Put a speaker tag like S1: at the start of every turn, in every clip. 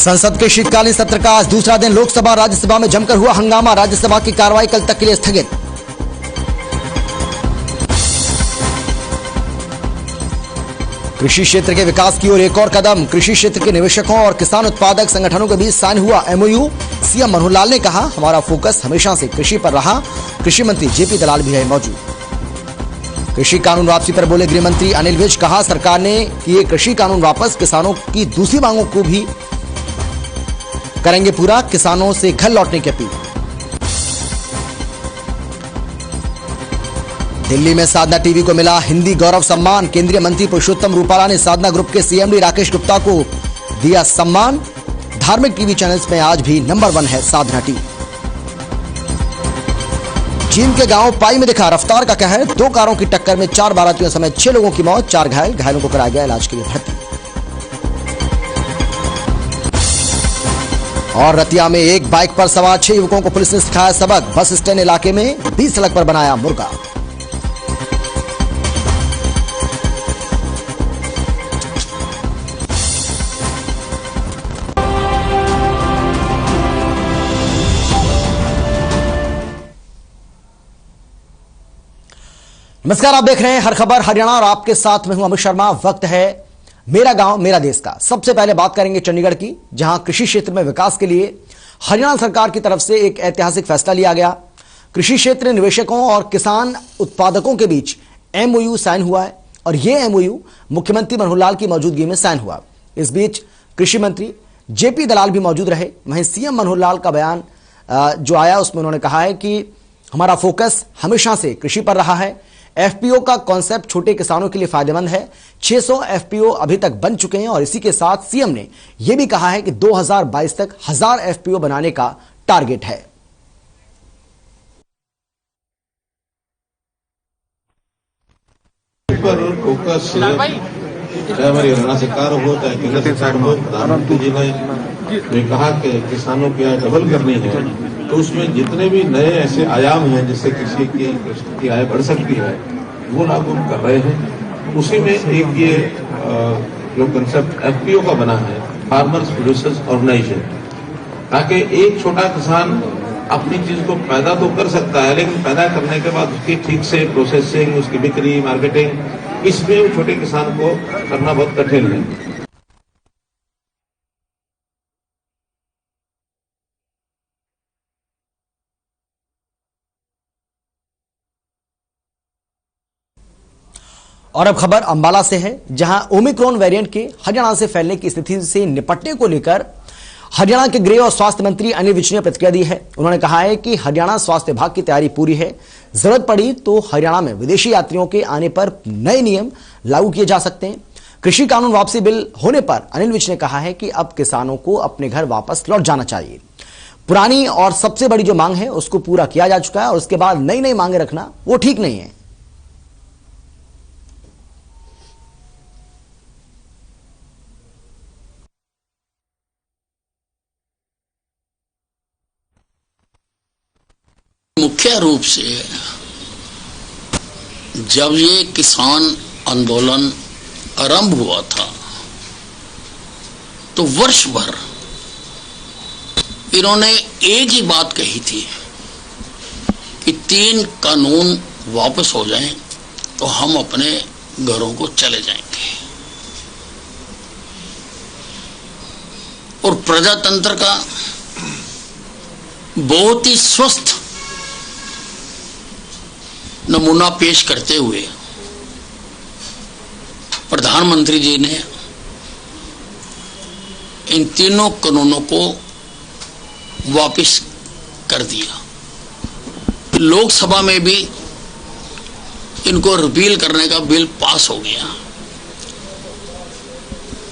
S1: संसद के शीतकालीन सत्र का आज दूसरा दिन लोकसभा राज्यसभा में जमकर हुआ हंगामा। राज्यसभा की कार्रवाई कल तक के लिए स्थगित। कृषि क्षेत्र के विकास की ओर एक और कदम। कृषि क्षेत्र के निवेशकों और किसान उत्पादक संगठनों के बीच साइन हुआ एमओयू। सीएम मनोहर लाल ने कहा, हमारा फोकस हमेशा से कृषि पर रहा। कृषि मंत्री जेपी दलाल भी है मौजूद। कृषि कानून वापसी पर बोले गृह मंत्री अनिल विज। कहा, सरकार ने किए कृषि कानून वापस। किसानों की दूसरी मांगों को भी करेंगे पूरा। किसानों से घर लौटने की अपील। दिल्ली में साधना टीवी को मिला हिंदी गौरव सम्मान। केंद्रीय मंत्री पुरुषोत्तम रूपाला ने साधना ग्रुप के सीएमडी राकेश गुप्ता को दिया सम्मान। धार्मिक टीवी चैनल्स में आज भी नंबर 1 है साधना टीवी। चीन के गांव पाई में दिखा रफ्तार का कहर। 2 कारों की टक्कर में 4 बारातियों समेत 6 लोगों की मौत, 4 घायल। घायलों को कराया गया इलाज के लिए भर्ती। और रतिया में एक बाइक पर सवार 6 युवकों को पुलिस ने सिखाया सबक। बस स्टैंड इलाके में बीच सड़क पर बनाया मुर्गा। नमस्कार, आप देख रहे हैं हर खबर हरियाणा और आपके साथ में हूं अमित शर्मा। वक्त है मेरा गांव मेरा देश का। सबसे पहले बात करेंगे चंडीगढ़ की, जहां कृषि क्षेत्र में विकास के लिए हरियाणा सरकार की तरफ से एक ऐतिहासिक फैसला लिया गया। कृषि क्षेत्र निवेशकों और किसान उत्पादकों के बीच एमओयू साइन हुआ है और यह एमओयू मुख्यमंत्री मनोहर लाल की मौजूदगी में साइन हुआ। इस बीच कृषि मंत्री जेपी दलाल भी मौजूद रहे। वहीं सीएम मनोहर लाल का बयान जो आया उसमें उन्होंने कहा है कि हमारा फोकस हमेशा से कृषि पर रहा है। एफपीओ का कॉन्सेप्ट छोटे किसानों के लिए फायदेमंद है। 600 एफपीओ अभी तक बन चुके हैं और इसी के साथ सीएम ने यह भी कहा है कि 2022 तक 1000 एफपीओ बनाने का टारगेट है।
S2: पर फोकस चाहे हमारी हरियाणा सरकार हो चाहे केंद्र सरकार हो, प्रधानमंत्री जी ने कहा कि किसानों की आय डबल करनी है, तो उसमें जितने भी नए ऐसे आयाम हैं जिससे कृषि की आय बढ़ सकती है वो लागू कर रहे हैं। उसी में एक ये जो कंसेप्ट एफपीओ का बना है, फार्मर्स प्रोड्यूसर्स ऑर्गेनाइजेशन, ताकि एक छोटा किसान अपनी चीज को पैदा तो कर सकता है लेकिन पैदा करने के बाद उसकी ठीक से प्रोसेसिंग, उसकी बिक्री, मार्केटिंग, इसमें छोटे किसान को करना बहुत कठिन है।
S1: और अब खबर अंबाला से है, जहां ओमिक्रॉन वेरिएंट के हरियाणा से फैलने की स्थिति से निपटने को लेकर हरियाणा के गृह और स्वास्थ्य मंत्री अनिल विज ने प्रतिक्रिया दी है। उन्होंने कहा है कि हरियाणा स्वास्थ्य विभाग की तैयारी पूरी है। जरूरत पड़ी तो हरियाणा में विदेशी यात्रियों के आने पर नए नियम लागू किए जा सकते हैं। कृषि कानून वापसी बिल होने पर अनिल विज ने कहा है कि अब किसानों को अपने घर वापस लौट जाना चाहिए। पुरानी और सबसे बड़ी जो मांग है उसको पूरा किया जा चुका है और उसके बाद नई नई मांगे रखना वो ठीक नहीं है।
S3: मुख्य रूप से जब ये किसान आंदोलन आरंभ हुआ था तो वर्ष भर इन्होंने एक ही बात कही थी कि 3 कानून वापस हो जाएं तो हम अपने घरों को चले जाएंगे। और प्रजातंत्र का बहुत ही स्वस्थ नमूना पेश करते हुए प्रधानमंत्री जी ने इन 3 कानूनों को वापस कर दिया। लोकसभा में भी इनको रिपील करने का बिल पास हो गया।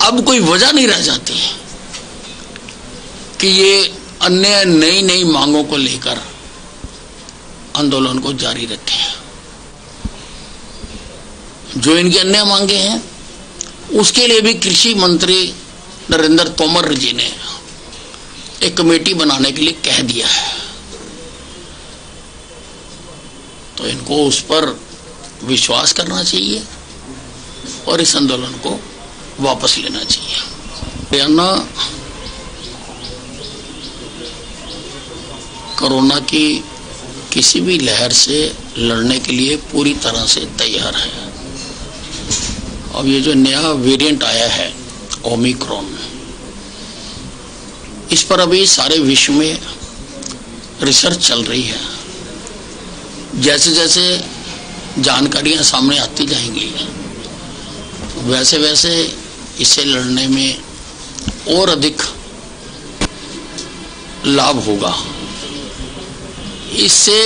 S3: अब कोई वजह नहीं रह जाती कि ये अन्य नई नई मांगों को लेकर आंदोलन को जारी रखें। जो इनकी अन्य मांगे हैं उसके लिए भी कृषि मंत्री नरेंद्र तोमर जी ने एक कमेटी बनाने के लिए कह दिया है, तो इनको उस पर विश्वास करना चाहिए और इस आंदोलन को वापस लेना चाहिए। हरियाणा कोरोना की किसी भी लहर से लड़ने के लिए पूरी तरह से तैयार है। अब ये जो नया वेरिएंट आया है ओमिक्रॉन, इस पर अभी सारे विश्व में रिसर्च चल रही है। जैसे जैसे जानकारियां सामने आती जाएंगी वैसे वैसे इससे लड़ने में और अधिक लाभ होगा। इससे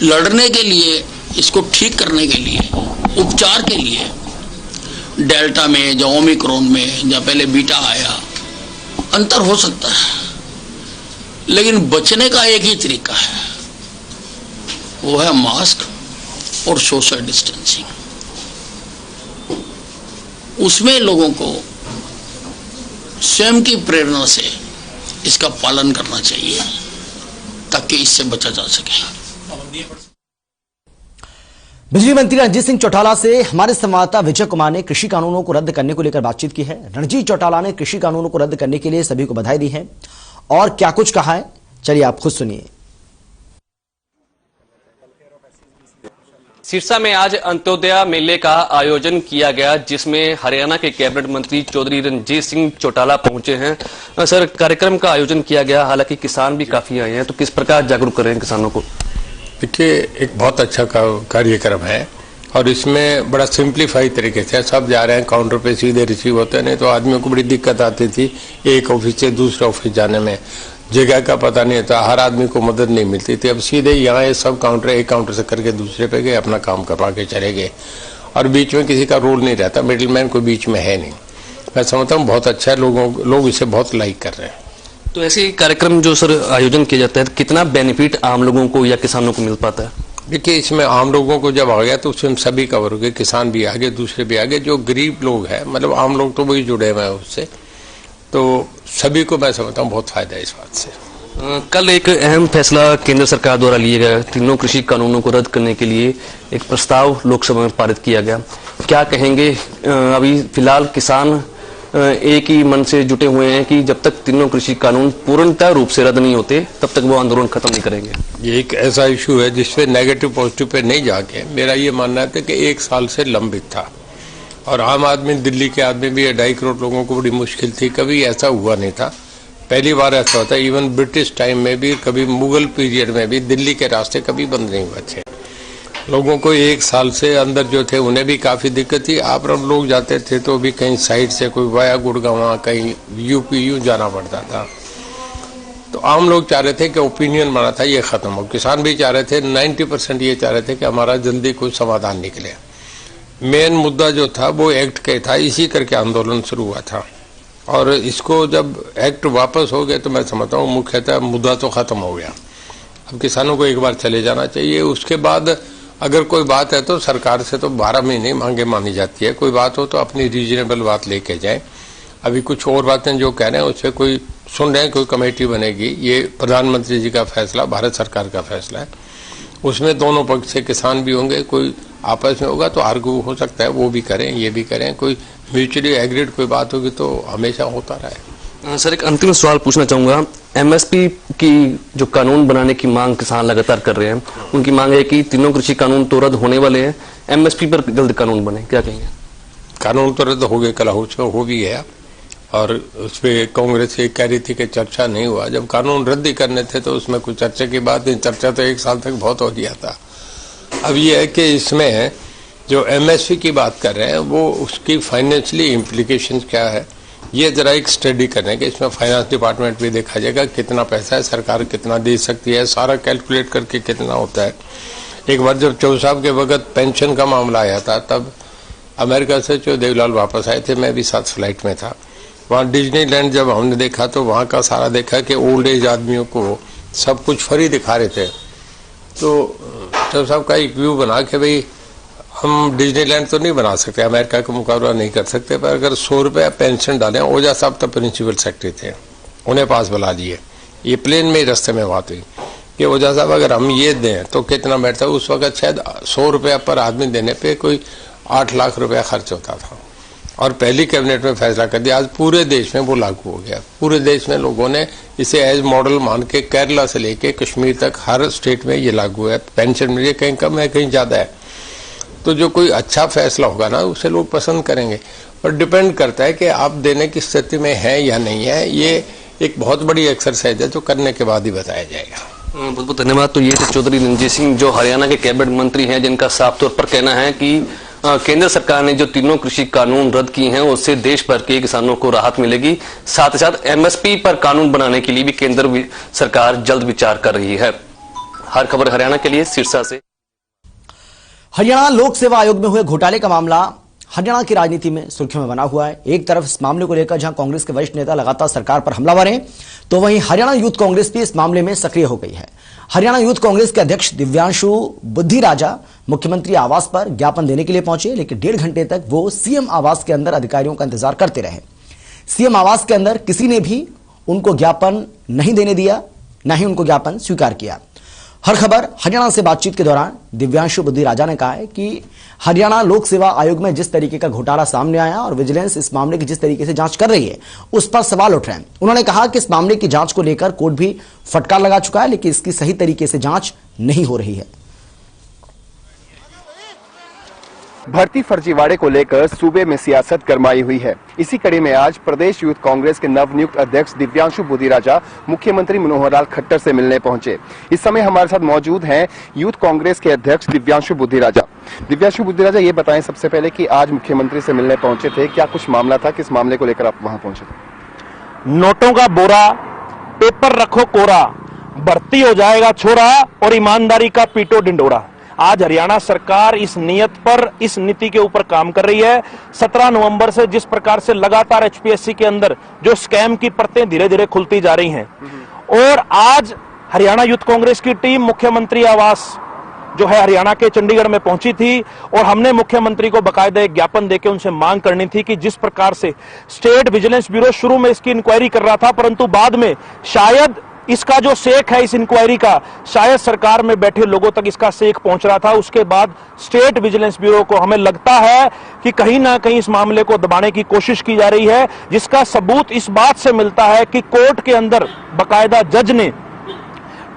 S3: लड़ने के लिए, इसको ठीक करने के लिए, उपचार के लिए डेल्टा में या ओमिक्रॉन में या पहले बीटा आया अंतर हो सकता है, लेकिन बचने का एक ही तरीका है, वो है मास्क और सोशल डिस्टेंसिंग। उसमें लोगों को स्वयं की प्रेरणा से इसका पालन करना चाहिए ताकि इससे बचा जा सके।
S1: बिजली मंत्री रणजीत सिंह चौटाला से हमारे संवाददाता विजय कुमार ने कृषि कानूनों को रद्द करने को लेकर बातचीत की है। रणजीत चौटाला ने कृषि कानूनों को रद्द करने के लिए सभी को बधाई दी है और क्या कुछ कहा है, चलिए आप खुद सुनिए।
S4: सिरसा में आज अंत्योदय मेले का आयोजन किया गया, जिसमें हरियाणा के कैबिनेट मंत्री चौधरी रणजीत सिंह चौटाला पहुंचे हैं। सर, कार्यक्रम का आयोजन किया गया, हालांकि किसान भी काफी आए हैं, तो किस प्रकार जागरूक कर रहे हैं किसानों को?
S5: देखिए, एक बहुत अच्छा कार्यक्रम है और इसमें बड़ा सिंप्लीफाई तरीके से सब जा रहे हैं, काउंटर पे सीधे रिसीव होते हैं। नहीं तो आदमियों को बड़ी दिक्कत आती थी एक ऑफिस से दूसरे ऑफिस जाने में, जगह का पता नहीं था, हर आदमी को मदद नहीं मिलती थी। अब सीधे यहाँ ये सब काउंटर एक काउंटर से करके दूसरे पे गए, अपना काम करवा के चले गए और बीच में किसी का रोल नहीं रहता, मिडिलमैन कोई बीच में है नहीं। मैं समझता हूँ बहुत अच्छा है, लोग इसे बहुत लाइक कर रहे हैं।
S4: तो ऐसे कार्यक्रम जो सर आयोजन किया जाता है, कितना बेनिफिट आम लोगों को या किसानों को मिल पाता है?
S5: देखिए, इसमें आम लोगों को जब आ गया तो उसमें सभी कवर हो गए, किसान भी आगे, दूसरे भी आगे। जो गरीब लोग हैं, मतलब आम लोग तो वही जुड़े हुए हैं उससे, तो सभी को मैं समझता हूँ बहुत फायदा है इस बात से।
S4: कल एक अहम फैसला केंद्र सरकार द्वारा लिया गया, तीनों कृषि कानूनों को रद्द करने के लिए एक प्रस्ताव लोकसभा में पारित किया गया। क्या कहेंगे? अभी फिलहाल किसान एक ही मन से जुटे हुए हैं कि जब तक तीनों कृषि कानून पूर्णतः रूप से रद्द नहीं होते तब तक वो आंदोलन खत्म नहीं करेंगे।
S5: ये एक ऐसा इशू है जिसपे नेगेटिव पॉजिटिव पे नहीं जाके मेरा ये मानना था कि 1 साल से लंबित था और आम आदमी, दिल्ली के आदमी भी 2.5 करोड़ लोगों को बड़ी मुश्किल थी। कभी ऐसा हुआ नहीं था, पहली बार ऐसा होता है। इवन ब्रिटिश टाइम में भी, कभी मुगल पीरियड में भी दिल्ली के रास्ते कभी बंद नहीं हुए थे। लोगों को 1 साल से अंदर जो थे उन्हें भी काफी दिक्कत थी। आप लोग जाते थे तो भी कहीं साइड से कोई वाया गुड़गांव, कहीं यूपी यूं जाना पड़ता था। तो आम लोग चाह रहे थे कि ओपिनियन बना था ये खत्म हो। किसान भी चाह रहे थे, 90% ये चाह रहे थे कि हमारा जल्दी कोई समाधान निकले। मेन मुद्दा जो था वो एक्ट का था, इसी करके आंदोलन शुरू हुआ था और इसको जब एक्ट वापस हो गए तो मैं समझता हूँ मुख्यतः मुद्दा तो खत्म हो गया। अब किसानों को एक बार चले जाना चाहिए। उसके बाद अगर कोई बात है तो सरकार से तो 12 महीने मांगे मानी जाती है। कोई बात हो तो अपनी रीजनेबल बात लेके जाए। अभी कुछ और बातें जो कह रहे हैं उससे कोई सुन रहे हैं, कोई कमेटी बनेगी, ये प्रधानमंत्री जी का फैसला, भारत सरकार का फैसला है। उसमें दोनों पक्ष से किसान भी होंगे, कोई आपस में होगा तो आर्गू हो सकता है, वो भी करें ये भी करें। कोई म्यूचुअली एग्रीड कोई बात होगी तो हमेशा होता रहे।
S4: सर, एक अंतिम सवाल पूछना चाहूंगा। एमएसपी की जो कानून बनाने की मांग किसान लगातार कर रहे हैं, उनकी मांग है कि तीनों कृषि कानून तो रद्द होने वाले हैं, एमएसपी पर जल्द कानून बने, क्या कहेंगे?
S5: कानून तो रद्द हो गए, कल हो भी गया और उसपे कांग्रेस ये कह रही थी कि चर्चा नहीं हुआ। जब कानून रद्द ही करने थे तो उसमें कुछ चर्चा की बात नहीं, चर्चा तो 1 साल तक बहुत हो गया था। अब ये है कि इसमें जो एमएसपी की बात कर रहे हैं वो उसकी फाइनेंशियली इम्प्लीकेशंस क्या है, ये जरा एक स्टडी करने के। इसमें फाइनेंस डिपार्टमेंट भी देखा जाएगा कितना पैसा है, सरकार कितना दे सकती है, सारा कैलकुलेट करके कितना होता है। एक बार जब चौधरी साहब के वक्त पेंशन का मामला आया था तब अमेरिका से जो देवलाल वापस आए थे, मैं भी साथ फ्लाइट में था। वहाँ डिज्नीलैंड जब हमने देखा तो वहाँ का सारा देखा कि ओल्ड एज आदमियों को सब कुछ फ्री दिखा रहे थे। तो चौधरी साहब का एक व्यू बना कि भाई हम डिज्नीलैंड तो नहीं बना सकते, अमेरिका का मुकाबला नहीं कर सकते, पर अगर 100 रुपया पेंशन डालें। ओझा साहब तो प्रिंसिपल सेक्रेटरी थे, उन्हें पास बुला लिए। ये प्लेन में ही रास्ते में बात हुई कि ओझा साहब अगर हम ये दें तो कितना बैठता है। उस वक्त शायद 100 रुपया पर आदमी देने पे कोई 8 लाख रुपया खर्च होता था और पहली कैबिनेट में फैसला कर दिया, आज पूरे देश में वो लागू हो गया। पूरे देश में लोगों ने इसे एज मॉडल मान के केरला से लेके कश्मीर तक हर स्टेट में ये लागू है। पेंशन मिले, कहीं कम है कहीं ज्यादा है, तो जो कोई अच्छा फैसला होगा ना उसे लोग पसंद करेंगे। और डिपेंड करता है कि आप देने की स्थिति में है या नहीं है। ये एक बहुत बड़ी एक्सरसाइज है जो करने के बाद ही बताया जाएगा।
S4: बहुत बहुत धन्यवाद। तो ये थे चौधरी रणजीत सिंह, जो हरियाणा के कैबिनेट मंत्री हैं, जिनका साफ तौर पर कहना है कि केंद्र सरकार ने जो तीनों कृषि कानून रद्द किए हैं उससे देश भर के किसानों को राहत मिलेगी। साथ ही साथ एमएसपी पर कानून बनाने के लिए भी केंद्र सरकार जल्द विचार कर रही है। हर खबर हरियाणा के लिए सिरसा से।
S1: हरियाणा लोक सेवा आयोग में हुए घोटाले का मामला हरियाणा की राजनीति में सुर्खियों में बना हुआ है। एक तरफ इस मामले को लेकर जहां कांग्रेस के वरिष्ठ नेता लगातार सरकार पर हमलावर हैं, तो वहीं हरियाणा यूथ कांग्रेस भी इस मामले में सक्रिय हो गई है। हरियाणा यूथ कांग्रेस के अध्यक्ष दिव्यांशु बुद्धिराजा मुख्यमंत्री आवास पर ज्ञापन देने के लिए पहुंचे, लेकिन 1.5 घंटे तक वो सीएम आवास के अंदर अधिकारियों का इंतजार करते रहे। सीएम आवास के अंदर किसी ने भी उनको ज्ञापन नहीं देने दिया, न ही उनको ज्ञापन स्वीकार किया। हर खबर हरियाणा से बातचीत के दौरान दिव्यांशु बुद्धिराजा ने कहा है कि हरियाणा लोक सेवा आयोग में जिस तरीके का घोटाला सामने आया और विजिलेंस इस मामले की जिस तरीके से जांच कर रही है उस पर सवाल उठ रहे हैं। उन्होंने कहा कि इस मामले की जांच को लेकर कोर्ट भी फटकार लगा चुका है, लेकिन इसकी सही तरीके से जांच नहीं हो रही है।
S6: भर्ती फर्जीवाड़े को लेकर सूबे में सियासत गरमाई हुई है। इसी कड़ी में आज प्रदेश यूथ कांग्रेस के नवनियुक्त अध्यक्ष दिव्यांशु बुद्धिराजा मुख्यमंत्री मनोहर लाल खट्टर से मिलने पहुंचे। इस समय हमारे साथ मौजूद हैं यूथ कांग्रेस के अध्यक्ष दिव्यांशु बुद्धिराजा। दिव्यांशु बुद्धिराजा, ये बताएं सबसे पहले कि आज मुख्यमंत्री से मिलने पहुंचे थे, क्या कुछ मामला था, किस मामले को लेकर आप वहां पहुंचे थे?
S7: नोटों का बोरा, पेपर रखो कोरा, भर्ती हो जाएगा छोरा और ईमानदारी का पीटो डिंडोरा। आज हरियाणा सरकार इस नियत पर, इस नीति के ऊपर काम कर रही है। 17 नवंबर से जिस प्रकार से लगातार एचपीएससी के अंदर जो स्कैम की परतें धीरे धीरे खुलती जा रही हैं, और आज हरियाणा यूथ कांग्रेस की टीम मुख्यमंत्री आवास जो है हरियाणा के चंडीगढ़ में पहुंची थी और हमने मुख्यमंत्री को बकायदा एक ज्ञापन देकर उनसे मांग करनी थी कि जिस प्रकार से स्टेट विजिलेंस ब्यूरो शुरू में इसकी इंक्वायरी कर रहा था, परंतु बाद में शायद इसका जो सेक है इस इंक्वायरी का, शायद सरकार में बैठे लोगों तक इसका सेक पहुंच रहा था। उसके बाद स्टेट विजिलेंस ब्यूरो को हमें लगता है कि कहीं ना कहीं इस मामले को दबाने की कोशिश की जा रही है, जिसका सबूत इस बात से मिलता है कि कोर्ट के अंदर बकायदा जज ने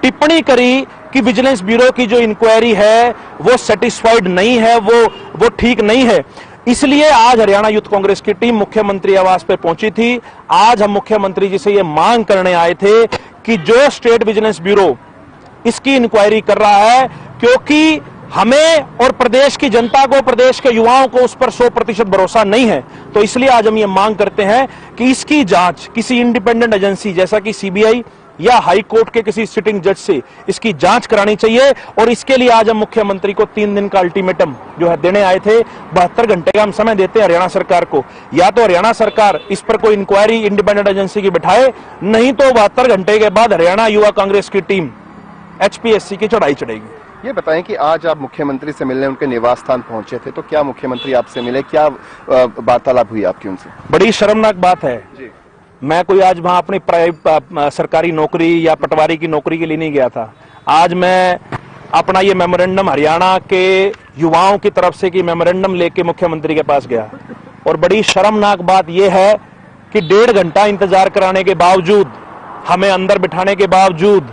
S7: टिप्पणी करी कि विजिलेंस ब्यूरो की जो इंक्वायरी है वो सेटिस्फाइड नहीं है, वो ठीक नहीं है। इसलिए आज हरियाणा यूथ कांग्रेस की टीम मुख्यमंत्री आवास पर पहुंची थी। आज हम मुख्यमंत्री जी से ये मांग करने आए थे कि जो स्टेट विजिलेंस ब्यूरो इसकी इंक्वायरी कर रहा है, क्योंकि हमें और प्रदेश की जनता को, प्रदेश के युवाओं को उस पर 100% भरोसा नहीं है, तो इसलिए आज हम ये मांग करते हैं कि इसकी जांच किसी इंडिपेंडेंट एजेंसी जैसा कि सीबीआई या हाई कोर्ट के किसी सिटिंग जज से इसकी जांच करानी चाहिए। और इसके लिए आज हम मुख्यमंत्री को 3 दिन का अल्टीमेटम जो है देने आए थे। 72 घंटे का हम समय देते हैं हरियाणा सरकार को, या तो हरियाणा सरकार इस पर कोई इंक्वायरी इंडिपेंडेंट एजेंसी की बिठाए, नहीं तो 72 घंटे के बाद हरियाणा युवा कांग्रेस की टीम एचपीएससी की चढ़ाई चढ़ेगी।
S6: ये बताएं कि आज आप मुख्यमंत्री से मिलने उनके निवास स्थान पहुंचे थे, तो क्या मुख्यमंत्री आपसे मिले, क्या वार्तालाप हुई आपकी उनसे?
S7: बड़ी शर्मनाक बात है जी। मैं कोई आज वहां अपनी सरकारी नौकरी या पटवारी की नौकरी के लिए नहीं गया था। आज मैं अपना ये मेमोरेंडम हरियाणा के युवाओं की तरफ से कि मेमोरेंडम लेके मुख्यमंत्री के पास गया, और बड़ी शर्मनाक बात यह है कि 1.5 घंटा इंतजार कराने के बावजूद, हमें अंदर बिठाने के बावजूद,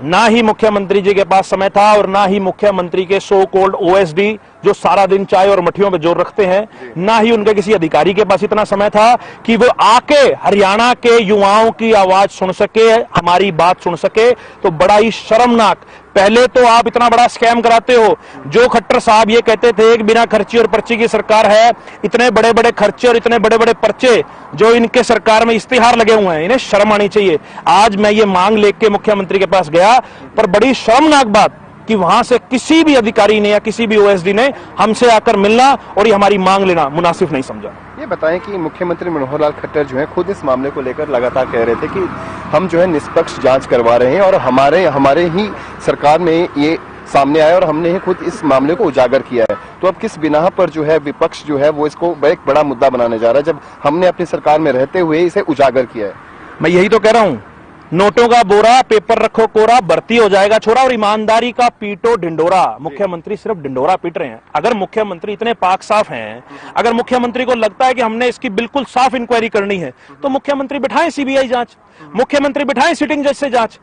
S7: ना ही मुख्यमंत्री जी के पास समय था और ना ही मुख्यमंत्री के सो कॉल्ड ओएसडी जो सारा दिन चाय और मठियों पे जोर रखते हैं, ना ही उनके किसी अधिकारी के पास इतना समय था कि वो आके हरियाणा के युवाओं की आवाज सुन सके, हमारी बात सुन सके। तो बड़ा ही शर्मनाक, पहले तो आप इतना बड़ा स्कैम कराते हो। जो खट्टर साहब ये कहते थे कि बिना खर्ची और पर्ची की सरकार है, इतने बड़े बड़े खर्चे और इतने बड़े बड़े पर्चे जो इनके सरकार में इश्तिहार लगे हुए हैं, इन्हें शर्म आनी चाहिए। आज मैं ये मांग लेके मुख्यमंत्री के पास गया, पर बड़ी शर्मनाक बात कि वहां से किसी भी अधिकारी ने या किसी भी ओएसडी ने हमसे आकर मिलना और ये हमारी मांग लेना मुनासिब नहीं समझा।
S6: ये बताएं कि मुख्यमंत्री मनोहर लाल खट्टर जो है खुद इस मामले को लेकर लगातार कह रहे थे कि हम जो है निष्पक्ष जांच करवा रहे हैं और हमारे ही सरकार में ये सामने आया और हमने ही खुद इस मामले को उजागर किया है। तो अब किस बिना पर जो है विपक्ष जो है वो इसको एक बड़ा मुद्दा बनाने जा रहा है, जब हमने अपनी सरकार में रहते हुए इसे उजागर किया है?
S7: मैं यही तो कह रहा हूं नोटों का बोरा, पेपर रखो कोरा, भर्ती हो जाएगा छोरा और ईमानदारी का पीटो ढिंडोरा। मुख्यमंत्री सिर्फ ढिंडोरा पीट रहे हैं। अगर मुख्यमंत्री इतने पाक साफ हैं, अगर मुख्यमंत्री को लगता है कि हमने इसकी बिल्कुल साफ इंक्वायरी करनी है, तो मुख्यमंत्री बिठाएं सीबीआई जांच, मुख्यमंत्री बिठाएं सिटिंग जज से जांच।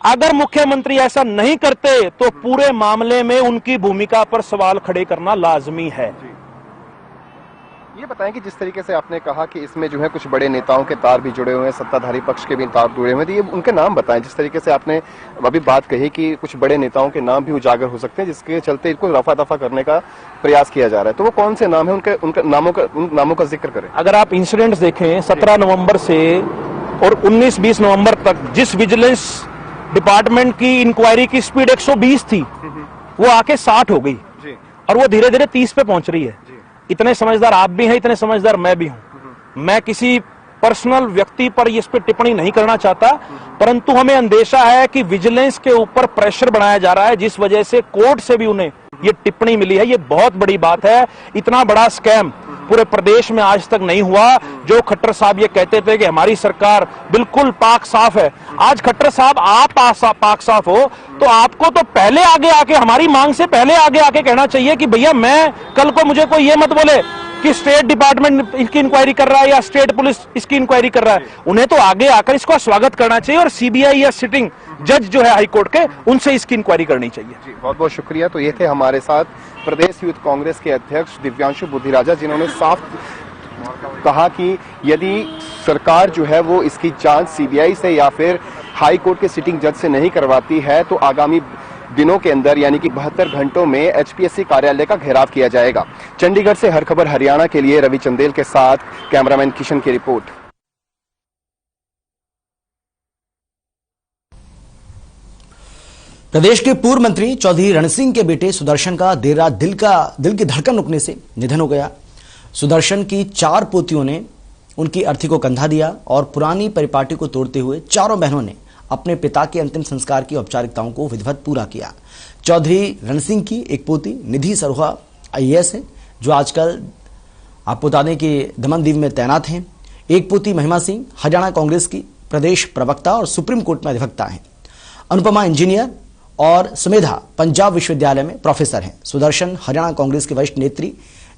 S7: अगर मुख्यमंत्री ऐसा नहीं करते तो पूरे मामले में उनकी भूमिका पर सवाल खड़े करना लाजमी है।
S6: ये बताएं कि जिस तरीके से आपने कहा कि इसमें जो है कुछ बड़े नेताओं के तार भी जुड़े हुए हैं, सत्ताधारी पक्ष के भी तार जुड़े हुए हैं, तो ये उनके नाम बताएं। जिस तरीके से आपने अभी बात कही कि कुछ बड़े नेताओं के नाम भी उजागर हो सकते हैं, जिसके चलते इनको रफा दफा करने का प्रयास किया जा रहा है, तो वो कौन से नाम है, उनके नामों का जिक्र करें।
S7: अगर आप इंसिडेंट्स देखें 17 नवंबर से और 19-20 नवंबर तक जिस विजिलेंस डिपार्टमेंट की इंक्वायरी की स्पीड 120 थी, वो आके 60 हो गई और वो धीरे धीरे 30 पे पहुंच रही है। इतने समझदार आप भी हैं, इतने समझदार मैं भी हूं। मैं किसी पर्सनल व्यक्ति पर इस पे टिप्पणी नहीं करना चाहता, परंतु हमें अंदेशा है कि विजिलेंस के ऊपर प्रेशर बनाया जा रहा है, जिस वजह से कोर्ट से भी उन्हें ये टिप्पणी मिली है। ये बहुत बड़ी बात है। इतना बड़ा स्कैम पूरे प्रदेश में आज तक नहीं हुआ। जो खट्टर साहब ये कहते थे कि हमारी सरकार बिल्कुल पाक साफ है, आज खट्टर साहब आप पाक साफ हो तो आपको तो पहले आगे आके, हमारी मांग से पहले आगे आके कहना चाहिए कि भैया मैं कल को मुझे कोई ये मत बोले कि स्टेट डिपार्टमेंट इसकी इंक्वायरी कर रहा है या स्टेट पुलिस इसकी इंक्वायरी कर रहा है। उन्हें तो आगे आकर इसका स्वागत करना चाहिए और सीबीआई या सिटिंग जज जो है हाईकोर्ट के, उनसे इसकी इंक्वायरी करनी चाहिए।
S6: जी बहुत बहुत शुक्रिया। तो ये थे हमारे साथ प्रदेश यूथ कांग्रेस के अध्यक्ष दिव्यांशु बुद्धिराजा, जिन्होंने साफ कहा कि यदि सरकार जो है वो इसकी जांच सीबीआई से या फिर हाई कोर्ट के सिटिंग जज से नहीं करवाती है तो आगामी दिनों के अंदर यानी कि 72 घंटों में एचपीएससी कार्यालय का घेराव किया जाएगा। चंडीगढ़ से हर खबर हरियाणा के लिए रवि चंदेल के साथ कैमरामैन किशन की रिपोर्ट।
S1: प्रदेश के पूर्व मंत्री चौधरी रण सिंह के बेटे सुदर्शन का देर रात दिल की धड़कन रुकने से निधन हो गया। सुदर्शन की 4 पोतियों ने उनकी अर्थी को कंधा दिया और पुरानी परिपाटी को तोड़ते हुए चारों बहनों ने अपने पिता के अंतिम संस्कार की औपचारिकताओं को विधिवत पूरा किया। चौधरी रण सिंह की एक पोती निधि सरोहा आईएएस है, जो आजकल आपको बता दें कि दमनदीव में तैनात हैं। एक पोती महिमा सिंह हरियाणा कांग्रेस की प्रदेश प्रवक्ता और सुप्रीम कोर्ट में अधिवक्ता हैं। अनुपमा इंजीनियर और सुमेधा पंजाब विश्वविद्यालय में प्रोफेसर हैं। सुदर्शन हरियाणा कांग्रेस के वरिष्ठ नेत्री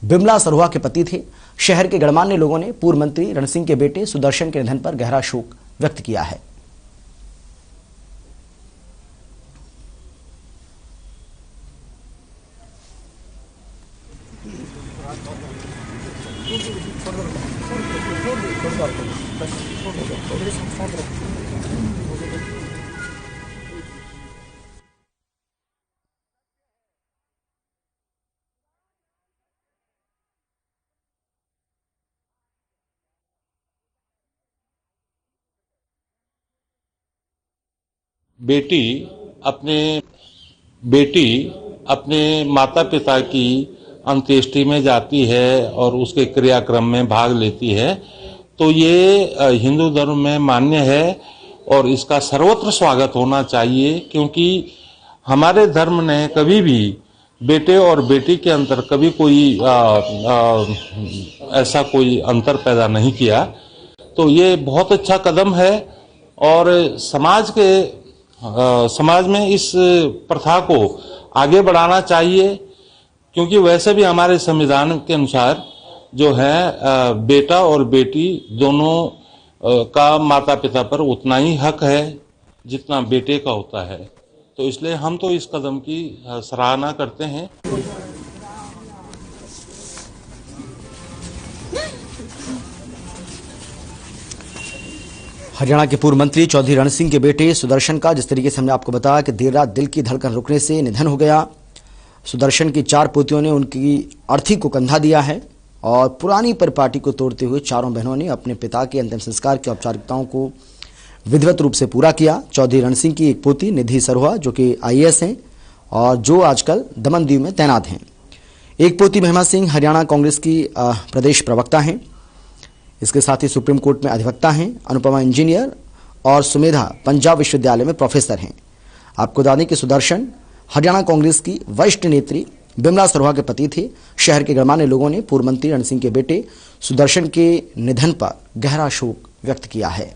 S1: बिमला सरोहा के पति थे। शहर के गणमान्य लोगों ने पूर्व मंत्री रण सिंह के बेटे सुदर्शन के निधन पर गहरा शोक व्यक्त किया है।
S2: बेटी अपने माता पिता की अंत्येष्टि में जाती है और उसके क्रियाक्रम में भाग लेती है, तो ये हिंदू धर्म में मान्य है और इसका सर्वत्र स्वागत होना चाहिए, क्योंकि हमारे धर्म ने कभी भी बेटे और बेटी के अंतर कभी कोई ऐसा कोई अंतर पैदा नहीं किया। तो ये बहुत अच्छा कदम है और समाज में इस प्रथा को आगे बढ़ाना चाहिए, क्योंकि वैसे भी हमारे संविधान के अनुसार जो है बेटा और बेटी दोनों का माता पिता पर उतना ही हक है जितना बेटे का होता है। तो इसलिए हम तो इस कदम की सराहना करते हैं।
S1: हरियाणा के पूर्व मंत्री चौधरी रण सिंह के बेटे सुदर्शन का, जिस तरीके से हमने आपको बताया कि देर रात दिल की धड़कन रुकने से निधन हो गया। सुदर्शन की 4 पोतियों ने उनकी अर्थी को कंधा दिया है और पुरानी परिपाटी को तोड़ते हुए चारों बहनों ने अपने पिता के अंतिम संस्कार की औपचारिकताओं को विधिवत रूप से पूरा किया। चौधरी रण सिंह की एक पोती निधि सरोहा, जो कि आईएएस हैं और जो आजकल दमनदीव में तैनात हैं। एक पोती महिमा सिंह हरियाणा कांग्रेस की प्रदेश प्रवक्ता हैं। इसके साथ ही सुप्रीम कोर्ट में अधिवक्ता हैं। अनुपमा इंजीनियर और सुमेधा पंजाब विश्वविद्यालय में प्रोफेसर हैं। आपको बता दें कि सुदर्शन हरियाणा कांग्रेस की वरिष्ठ नेत्री बिमला सरोहा के पति थे। शहर के गणमान्य लोगों ने पूर्व मंत्री रण सिंह के बेटे सुदर्शन के निधन पर गहरा शोक व्यक्त किया है।